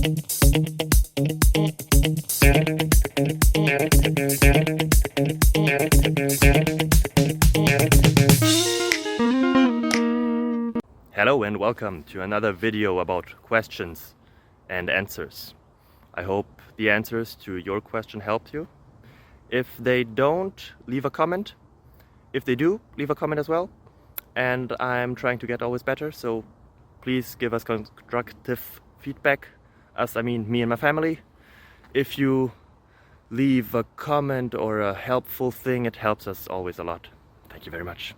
Hello and welcome to another video about questions and answers. I hope the answers to your question helped you. If they don't, leave a comment. If they do, leave a comment as well. And I'm trying to get always better, so please give us constructive feedback. Us, I mean me and my family. If you leave a comment or a helpful thing, it helps us always a lot. Thank you very much.